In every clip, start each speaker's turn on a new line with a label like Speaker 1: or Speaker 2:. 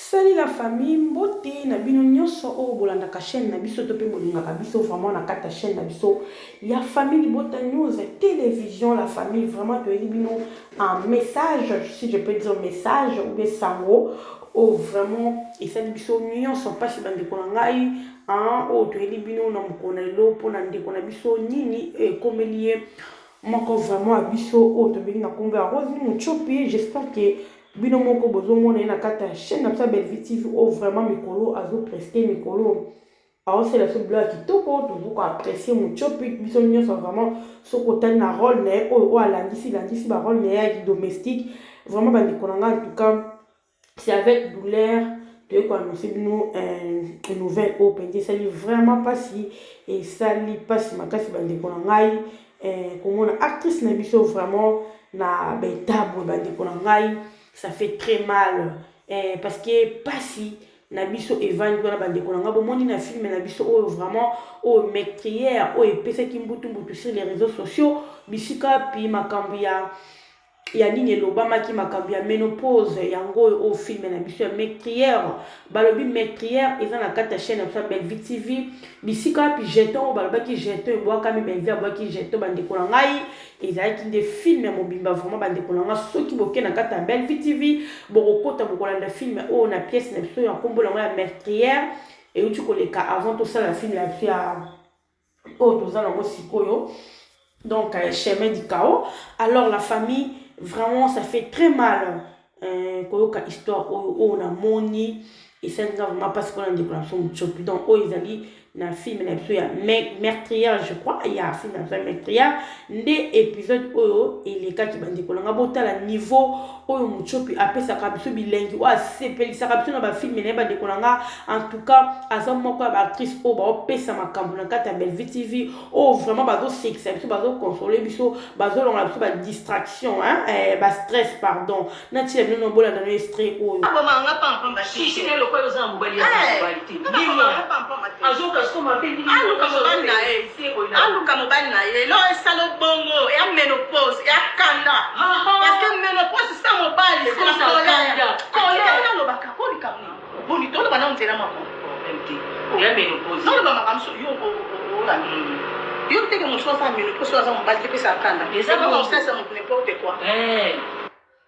Speaker 1: Salut la famille, mbote na bino nyonso o bolanda ka chaîne na biso to pe bolinga ka biso vraiment na kata chaîne na biso ya famille Bota News télévision la famille vraiment to bino un message si je peux dire message ou bien sango o vraiment et ça biso nyonso pas bande ko ngai o to bino na mokona lo pona ndeko na biso nini e komelie moko vraiment biso o to bino na konga rose muchopi j'espère que bino moko bozo mona na kata chaîne na sa Belle TV o vraiment mikolo azo prester mikolo alors c'est la seule blague qui toko to ko apprécier muchopi biso nyonso vraiment so ko na rôle ne o alandisi ba rôle ne ya domestique vraiment bandi konanga en tout cas c'est avec douleur de quoi annoncer bino une nouvelle open ça li vraiment pas si et ça li pas si makasi bandi konanga comme on actrice na biso vraiment na betabo bandi konanga ça fait très mal parce que pas si nabiso evandi wana bandeko nanga bomoni na film nabiso o vraiment o meurtrière o epesa kimbutu mbutu sur les réseaux sociaux bisika pi makambo ya nini elobamaki makambo ya ménopause yango o film na biso ya meurtrière balobi meurtrière eza na kata chaîne ya Belle TV bisika pi jeton balobaki jeton ebwakami benvi abwaki jeton bandeko na ngai ezalaki nde film ya mobimba vraiment bandeko na nga soki boke na kata ya Belle TV bokokota bokolanda film oyo na pièce na biso ya nkombo nango ya meurtrière euti koleka avant tosala film ya biso ya oyo toza nango sikoyo donc chemin du chaos. Alors la famille vraiment ça fait très mal koyoka histoire oyo na moni et ça n'a vraiment pas ce qu'on a déclaration muchopi donc oh ils allaient na film na biso ya meurtrière je crois il y a un film na meurtrière nde épisode oyo eleka ki bandeko nanga botala niveau oyo muchopi apesaka biso bilengi o asepelisaka biso na ba film na bandeko nanga en tout cas aza moko ya ba actrice o ba opesa makambo na kata Belle TV o vraiment bazo sexe biso bazo consoler biso bazo longa biso ba distraction ba stress pardon na ti bino no bola na no stress oyo
Speaker 2: abomanga pampa ba shishi ne lokolo za mobali ya mobali te azoka soma pe ni aluka mobali na ye lo esalo bongo ya menopause ya kanda parce que menopause ça mobali c'est la colère lo baka ko ni kamni boni to bana ntela mako MT ya menopause no ba makamso yo o la yo te que mon choix ça menopause ça mobali te pesa kanda ça va comme ça n'importe quoi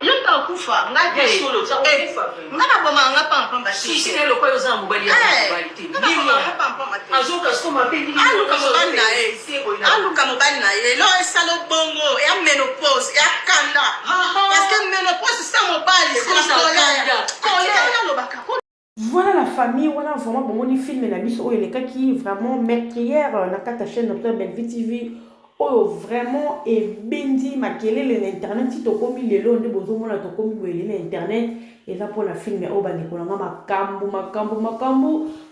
Speaker 2: yo ta kufa ngati solo za kufa ngaba boma ngapa mpamba shishi ne lokolo za mobali ya mobali te azoka soma pe ni aluka mobali na ye lo esalo bongo ya menopause ya kanda parce que menopause ça mobali c'est la colère lo baka.
Speaker 1: Voilà la famille, voilà vraiment bon film na biso oyo lekaki vraiment meurtrière na kata chaîne notre Belle TV oyo vraiment ebendi makelele na internet ti tokomi lelo nde bozomona tokomi boyele na internet eza mpona film oyo bandeko nanga makambo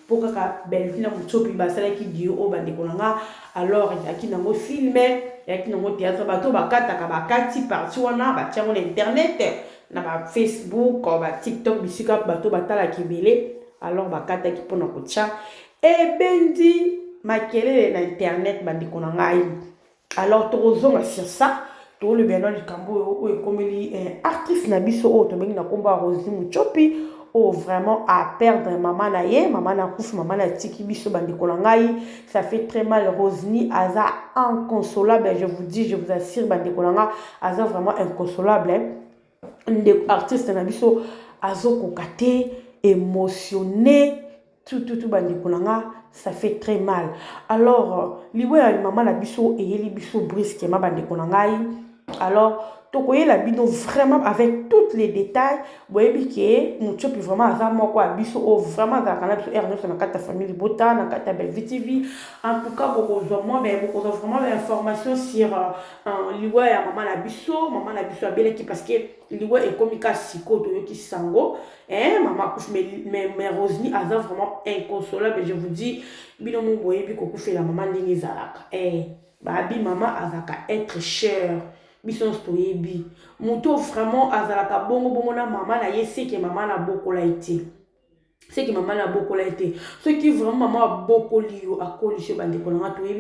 Speaker 1: mpo kaka Belle na muchopi basalaki dio oyo bandeko nanga alors ezalaki nango film ezalaki nango théâtre bato bakataka bakati parti wana batiango na internet na ba Facebook ba TikTok bisika bato batalaki ebele alors bakataki mpona kotia ebendi makelele na internet bandeko na ngai. Alors tozonga sur ça to le bien du cambo o ekomeli artiste na biso o to bengi na komba Rose Muchopi o vraiment à perdre maman na ye maman na kufu maman na tiki biso bandeko na ngai ça fait très mal Rosny aza inconsolable je vous dis je vous assure bandeko na nga aza vraiment inconsolable nde artiste na biso azo kokate émotionné tout bandeko na nga ça fait très mal. Alors liwe ya maman na biso eyeli biso brusquement bandeko na ngai alors tokoyela bino vraiment avec tous les détails boyebi ke muchopi vraiment aza moko ya biso o vraiment azalaka na biso r9 na kata famille Bota na kata Belle TV en tout cas bokozwa vraiment l'information sur liwe ya maman na biso abeleki parce que liwe ekomi ka siko toyoki sango maman akufi mais Rosny aza vraiment inconsolable je vous dis bino mo boyebi kokufela maman ndenge ezalaka babi maman azalaka être cher biso stoyebi muto vraiment azalaka bongo na maman na ye seke maman na bokola ete c'est que maman a beaucoup été. Ce qui vraiment maman a beaucoup lié à cause de bande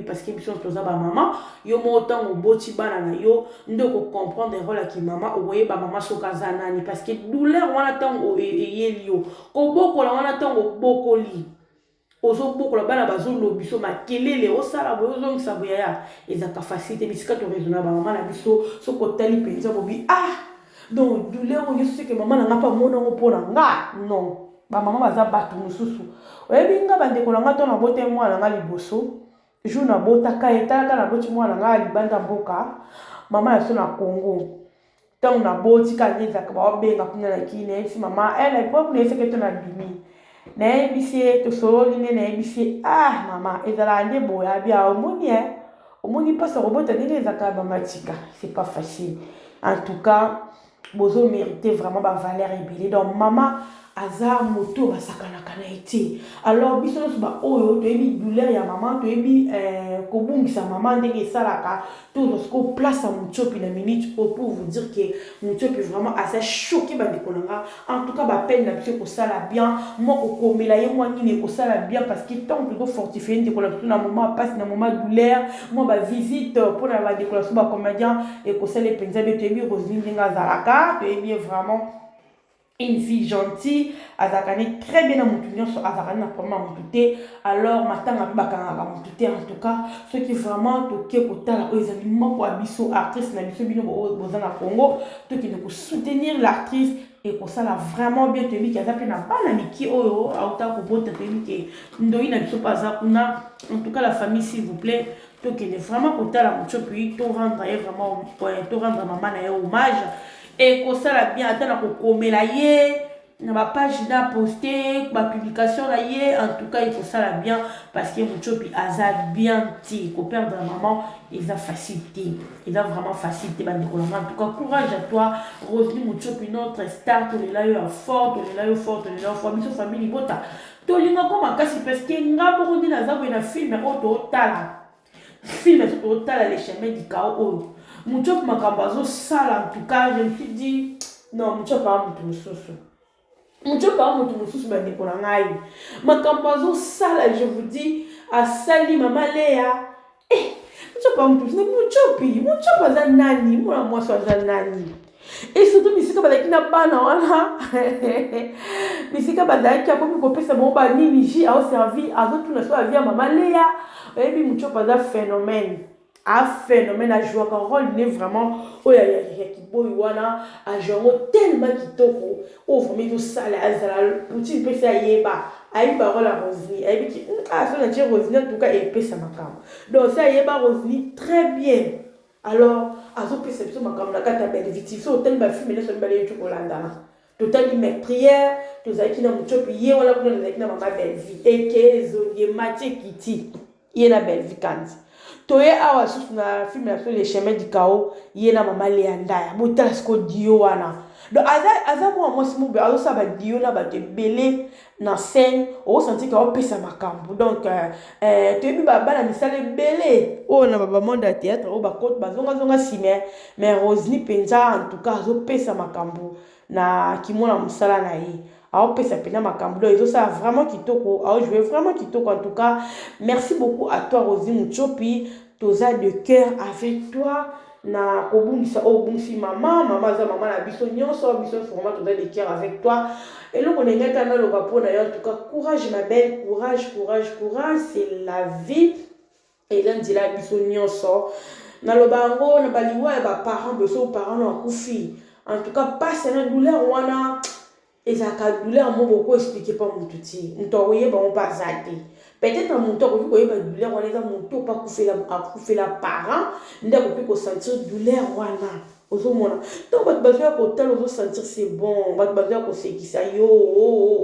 Speaker 1: parce que biso toza ba maman yo montant au boti bana na yo ndoko comprendre rôle qui maman oye ba maman sokaza nani parce que douleur wana tango eyelio ko boko la wana tango boko li ozo boko la bana bazo lobiso makelele osala bozo ngisa boya ezaka facilité bisika to raisonner ba maman na biso soko tali penza bobi donc douleur yo c'est que maman na pas mona opona nga non ba maman baza batu mususu oyebi nga bandeko na nga to na bote mwana nga liboso jour na botaka etalaka na boti mwana nga libanda mboka mama ya so na Congo tango na boti kanezaka baobenga kuna na kine si mama elle époque na eseke to na bimi na ebisi to sololi ne na ebisi mama ezala nde boya bia omoni pasa robota ndenge ezaka bamatika c'est pas facile en tout cas bozo mériter vraiment ba valeur ebele donc maman aza moto basakanaka na ete alors biso nyonso baoyo toyebi douleur ya mama toyebi kobungisa mama ndenge esalaka tozosiko place ya motiopi na minute pour vous dire que motiopi vraiment aza choqué bandeko na nga en tout cas bapeine na biso ekosala bien moko komela ye mwa nini ekosala bien parce que tant tozofortifie ndeko na biso na moment apasi na moment douleur mwa bavisite mpona bandeko na biso bacomédien ekosala epenza bie toyebi Roselyne ndenge azalaka toyebi vraiment une fille gentille, azakane très bien à mon sur azakane na vraiment monté alors matanga bakanga monté en tout cas ceux qui vraiment toqué pour tala les aliments pour abisso artiste na biso bino bozana Congo to qui nous soutenir l'artiste et pour ça là vraiment bien tenu qui a tapé na bana miki oyo autant ko bota tenu qui ndoi na biso pas kuna en tout cas la famille s'il vous plaît to qui est vraiment pour tala mucho puis to rendre vraiment to rendre maman na hommage et que ça la bien attendre pour comméla yé na ma page na posté ma publication là yé en tout cas il faut ça la bien parce que mon chopi azad bien ti ko perdre la maman il a facilité il a vraiment facilité bande en tout cas courage à toi Roselyne mon chopi notre star to les là fort to les là fort to les là fort biso famille bota to linga comme kasi parce que nga bondi na zabu na film auto tala film auto tala les chemins du chaos Mouchop makambazo sala en tout cas je me suis dit non mouchop pas mutu mususu mouchop pas mutu mususu bande kona ngai makambazo sala je vous dis à sali mama Léa mouchop pas mutu mouchop aza nani mona mwasi aza nani et surtout bisika bazalaki na bana wana bisika bazalaki akomi kopesa bango banini ji aoservi azotuna so avia mama Léa oyebi mouchop aza phénomène un phénomène à jouer un rôle n'est vraiment oh ya qui boy wana a joué tellement kitoko oh vraiment tout ça là petit peu ça yeba ayi ba rôle à Roselyne ayi qui ça na dire Roselyne en tout cas et pesa makam donc ça yeba Roselyne très bien alors azo pesa biso makam na kata belle victime so tel ba film na so ba le chokolanda total mes prières tous aki na muchopi ye wala kuna na mama belle vie et que zolier Mathieu Kiti ye na belle vie quand toye awa susu na film na so les chemins du chaos yena mama Leandaya botala sko dio wana donc aza moi mo be azo saba dio na ba te belé na scène o senti ka o pesa makambo donc toyebi bana misale belé o na ba monde à théâtre o ba côte bazonga sime mais Roselyne penza en tout cas azo pesa makambo na kimona musala na ye pesa pena makambo ils ont ça vraiment kitoko joué vraiment kitoko en tout cas merci beaucoup à toi Roselyne Muchopi toza de cœur avec toi na kobungisa bungisi maman za maman na biso nyonso vraiment toza de cœur avec toi et donc on est ngata na lo kapona en tout cas courage ma belle courage c'est la vie et lundi la biso nyonso na lo bango na baliwa ba parents beso parents na kufi en tout cas pas c'est une douleur wana et ça a douleur moi beaucoup expliqué pas mon touti on voyait bon pas zate peut-être mon temps vous voyez pas douleur on les a mon temps pas couper la parent n'a pas pu sentir douleur wana ozo mona donc votre besoin pour tel ozo sentir c'est bon votre besoin pour c'est qui ça yo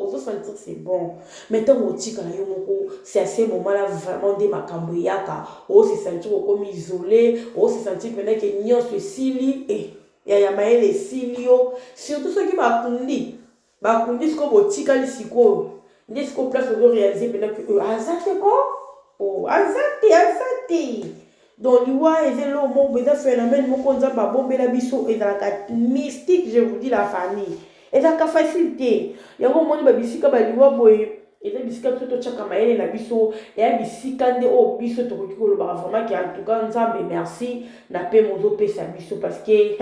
Speaker 1: ozo sentir c'est bon maintenant on tika la yo moko c'est à ce moment là vraiment des makambo yaka o se sentir comme isolé o se sentir pendant que nyon se sili et ya maele silio surtout ceux qui va kundi bakundi siko botika lisiko ndi siko place ozo réaliser pendant que azate ko azate donc liwa ezelo mo beza phénomène moko nzamba bombela biso ezalaka mystique je vous dis la famille ezalaka facile te yango omoni babisika baliwa boye eza bisika biso totyaka mayele na biso eya bisika nde oyo biso tokoki kolobaka vraiment ke en tout cas nzambe merci na mpe mozopesa biso parce que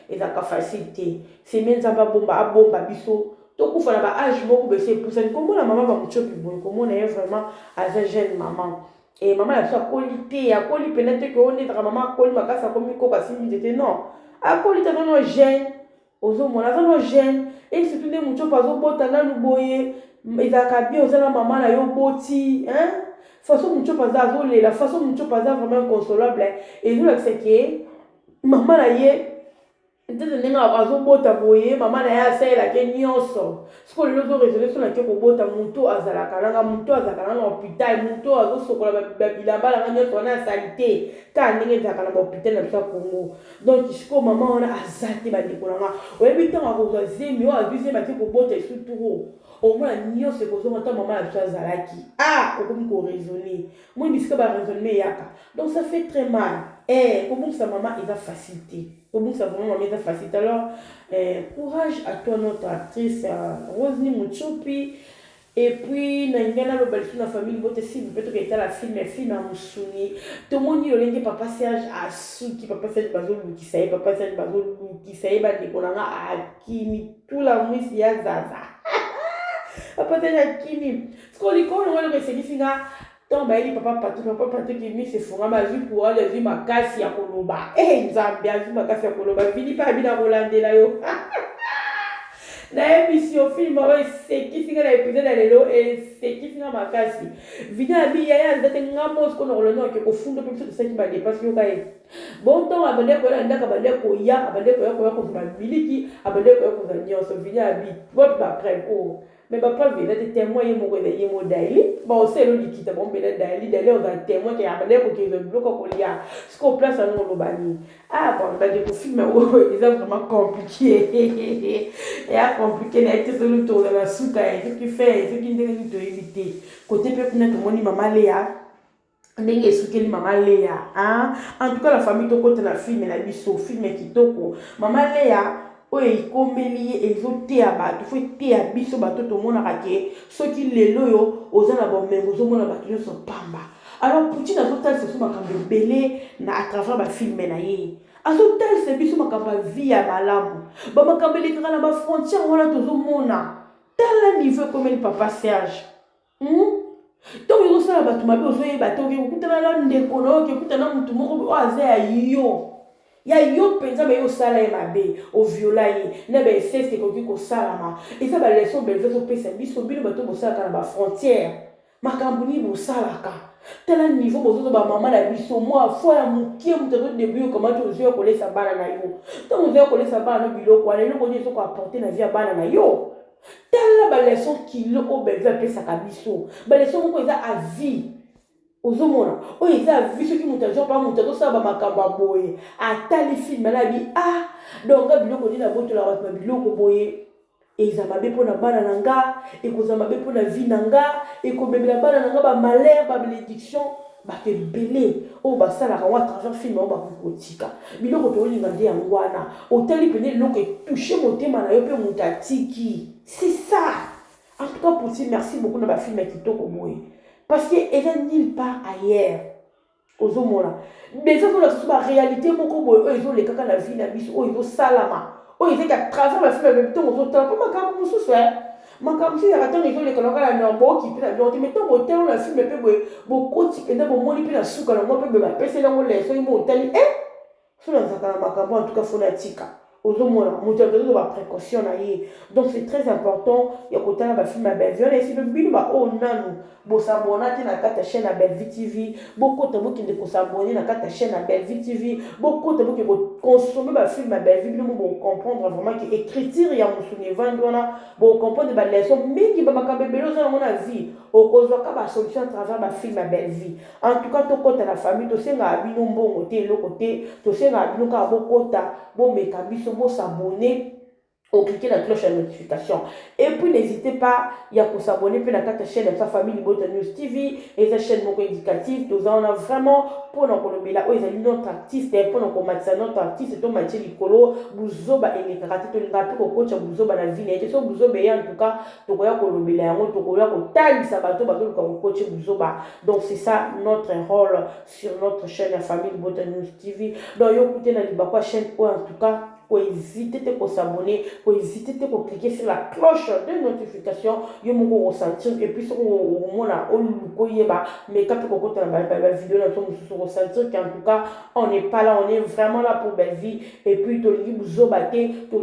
Speaker 1: ezalaka facile te seme nzambe abomba biso tokufa na baage moko bese epusani komona mama bamochopi boye komona ye vraiment aza jeune maman et maman na biso akoli te akoli pene te ke oyo ndetaka mama akoli makasi akomi koka simbi te non akoli te azano jeune ozomona azano jeune et surtout nde mochopi azobota nanu boye ezalaka bien oza na mama na yo boti façon mochopi aza azolela façon mochopi aza vraiment inconsolable ezolakisa ke mama na ye ntete ndenge azobota boye mama na ye asalelake nyonso sikoyo lelo ozoresole so nake kobota moto azalaka nanga moto azalaka nanga na hôpital moto azosokola babilamba nanga nyonso wana asali te kaka ndenge ezalaka na bahôpital na biso ya Congo donc sikoyo mama wana aza te bandeko nanga oyebi ntango akozwa zemi oyo azwi zemi ake kobota esuturo omona nyonso ekozonga ta mama na biso azalaki okomi koraisonne moi bisika baraisonnement eyaka donc ça fait très mal kobongisa mama eza facilité kobongisa vraiment mama eza facilité alors courage à toi notre actrice Roselyne Muchopi et puis na ngana lobali na famille bote si vous peut-être que la film à Musuni tout le monde lolenge papa Serge asuki papa Serge bazolukisa ye papa Serge bazolukisa ye bandeko nanga akimi tout la mwisi ya zaza papa Serge akimi sikolikolo ngolo kesekisinga donc baeli papa pato qui mi se fera ma vie pour aller vivre ma casse ya koloba nzambe azwi makasi ya koloba vini pa bina kolandela yo na émission film oyo esekisinga na épisode ya lelo esekisinga makasi vini abi yaya nzate ngambo sikoyo nakolona oke kofunda mpe biso tosaki badepasi yoka ye bon ntongo abandeko koya ndaka abandeko ya abandeko ya koya kozwa babiliki abandeko ya kozwa nyonso vini abi bope bapreve o mais papa vient de témoigner mon réveil mon daily bon c'est le liquide bon ben daily on va témoigner qu'il y a des gens qui veulent bloquer qu'il y a ce qu'on place à nous le bani bon ben des films c'est vraiment compliqué et à compliqué n'est que sur le tour de la souka et ce qui fait ce qui ne doit éviter côté peut connaître mon maman Léa ndenge esukeli maman Léa en tout cas la famille to côté la film na biso film kitoko maman Léa oyo ekomeli ye ezoteya bato fo eteya biso bato tomonaka ke soki lelo oyo oza na bomengo ozomona bato nyonso pamba alors Poutine azotalisa biso makambo ebele na atravers bafilme na ye azotalisa biso makambo ya vie ya malamu bamakambo elekaka na bafrontière wana tozomona tala niveau ekomeli papa Serge ntongo ezosala bato mabe ozoyeba te okekokutana na ndeko na okekutana na motu moko oyo aza ya yo penza ba yo sala ye mabe o viola ye na ba essence ke koki ko salama eza ba leçon belve zo pesa biso bino bato bo sala na ba frontière makambo ni bo salaka tala niveau bozo ba mama na biso moi fois ya mukie mutazo début comment tu ozo ko lesa bana na yo to ozo ko lesa bana biloko ala eloko ni zo ko apporter na vie ya bana na yo tala ba leçon kilo o belve pesa ka biso ba leçon moko eza à vie ozomona oyo eza vie soki moto azwa mpa moto azosala bamakambo ya boye atali filme alabi donc biloko nini abotola bato na biloko boye eza mabe mpo na bana na nga ekozala mabe mpo na vie na nga ekobebela bana na nga bamalheur babénédiction bato ebele oyo basalaka ngo à travers filme oyo bakoki kotika biloko toyolinga nde yango wana otali pene eloko etouche motema na yo mpe moto atiki c'est ça en tout cas Poutine merci beaucoup na bafilme ya kitoko boye parce que elle est nulle part ailleurs ozomona mais ça c'est la réalité moko boye ils ont les kaka na vie na biso ils ont salama ils ont qu'à travers la film même temps ozotala pas makambo mosusu makambo si ya temps ils ont les kaka na norbo qui peut na bien mais tant hôtel la film pe boye bokoti penda bomoni pe na suka na moi pe ba pesa na ngole so imo hôtel so na zakana makambo en tout cas fonatika ozomona moto azo ba précaution na ye donc c'est très important ya kotala ba film ya Bellevue et si le bino ba nanu bo s'abonner na kata chaîne ya Bellevue TV beaucoup de monde qui ko s'abonner na kata chaîne ya Bellevue TV beaucoup de monde qui consommer ba film ya Bellevue bino bo comprendre vraiment que écriture ya musuni vandona bo comprendre ba leçon mingi ba makambe belo za na vie okozwa ka ba solution à travers ba film ya Bellevue en tout cas to kota la famille to senga bino mbongo te lo côté to senga bino ka bo kota bo meka biso bo s'abonner cliquer la cloche à notification. Et puis n'hésitez pas à s'abonner à la chaîne de sa famille Libota News TV et sa chaîne éducative. Nous on a vraiment pour nous notre artiste pour nous combattre notre artiste to Mathieu Likolo buzoba et les karaté to linga pe coach buzoba na ville et so buzoba en tout cas to koya ko lobela yango to koya ko talisa bato bazo ko coach buzoba. Donc c'est ça notre rôle sur notre chaîne la famille Libota News TV. Donc yo écoutez na libakwa chaîne en tout cas pour hésiter de s'abonner, pour hésiter de cliquer sur la cloche de notification, yo moko ressentir et puis sur au mona au luko yeba mais quand tu côté la vidéo là tu ressentir qu'en tout cas on n'est pas là, on est vraiment là pour belle vie et puis to li buzo baté to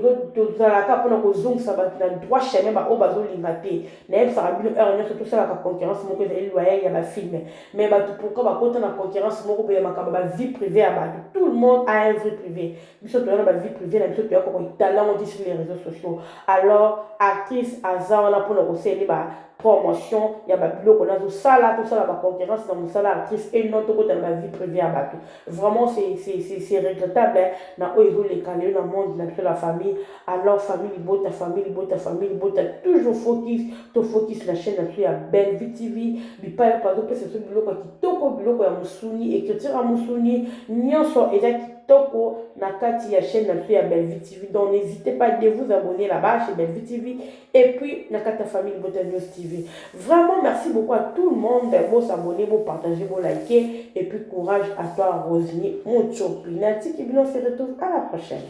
Speaker 1: za la ka pona ko zoom ça va dans droit chemin ba o bazo lingaté na ça rabino heure surtout ça la concurrence moko de loyer ya ba film mais ba pourquoi ba côté na concurrence moko ba makaba vie privée à ba tout le monde a une vie privée biso to na ba vie privée la biso to yako talent on dit sur les réseaux sociaux alors actrice azar là pour nous c'est ba promotion ya ba biloko na zo sala tout ça la concurrence dans mon salaire actrice et notre côté dans la vie privée à bateau vraiment c'est regrettable hein na oyo les canaux dans monde na la famille alors famille bota toujours focus la chaîne na ya Belle Vie TV bi pa pas d'autre c'est ce biloko qui toko biloko ya musuni écriture à musuni nyonso ezaki toko na kati ya chaîne na ya Belle Vie TV. Donc n'hésitez pas de vous abonner là-bas chez Belle Vie TV et puis na kati famille Libota News TV. Vraiment merci beaucoup à tout le monde de vous abonner, vous partager, vous liker et puis courage à toi Rosny Mocho. Pinati qui se retrouve à la prochaine.